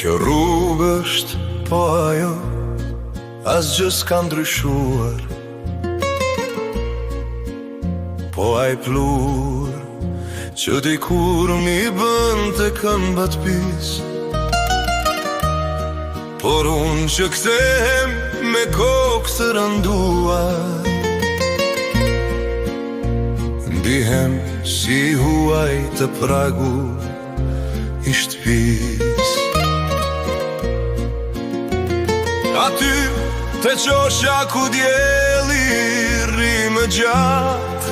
Kjo rrugë është po ajo, asgjë s'ka ndryshuar. Po ai plur që dikur mi bënte këmbët pis, por unë që kthehem me kokë të rënduar, ndihem si huaj të pragu i shtëpis. Aty te qoshja ku djeli rri më gjatë,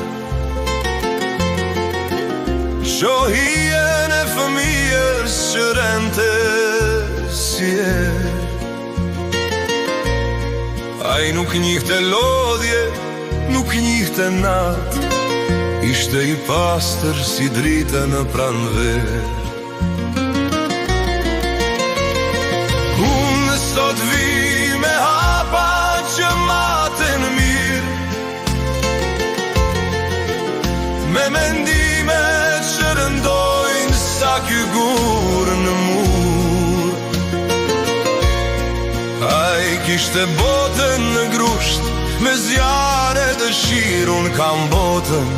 shohien e fëmijës që rente si e. Ai nuk njihte lodhje, nuk njihte natë, ishte i pastër si drita në pranverë. Unë sot vi me hapa që maten mirë, me mendime që rëndojnë sa ky gurë në mur. Ai kishte botën në grusht, me zjarë e dëshirë. Unë kam botën,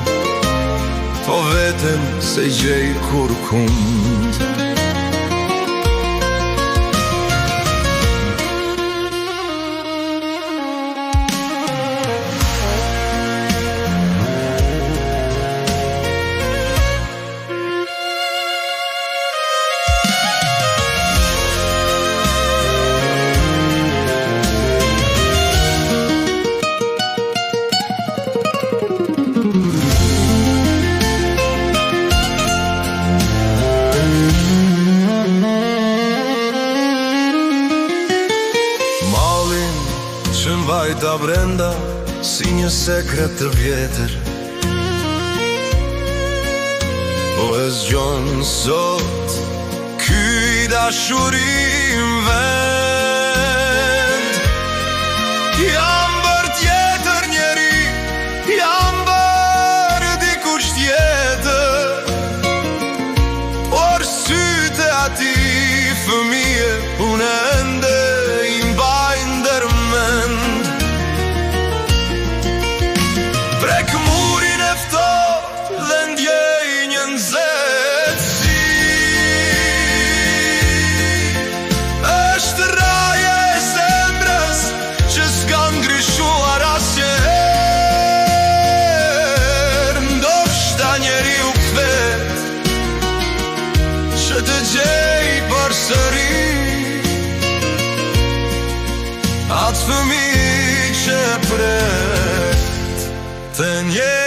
po veten se gjej kur kund. Që mbajta brenda si një sekret të vjetër, po e zgjon sot ky i dashurim vend. Jam bër tjetër njeri, jam bër dikush tjetër, por syte ati fëmije unë ende i mbajnë ndërmend. Prek murin e ftohtë dhe ndjej një nxehtësi, është raje e zemrës që s'ka ndryshuar asnjëherë. Ndoshta njeriu kthehet që të gjej përsëri atë fëmijë që pret të njerë.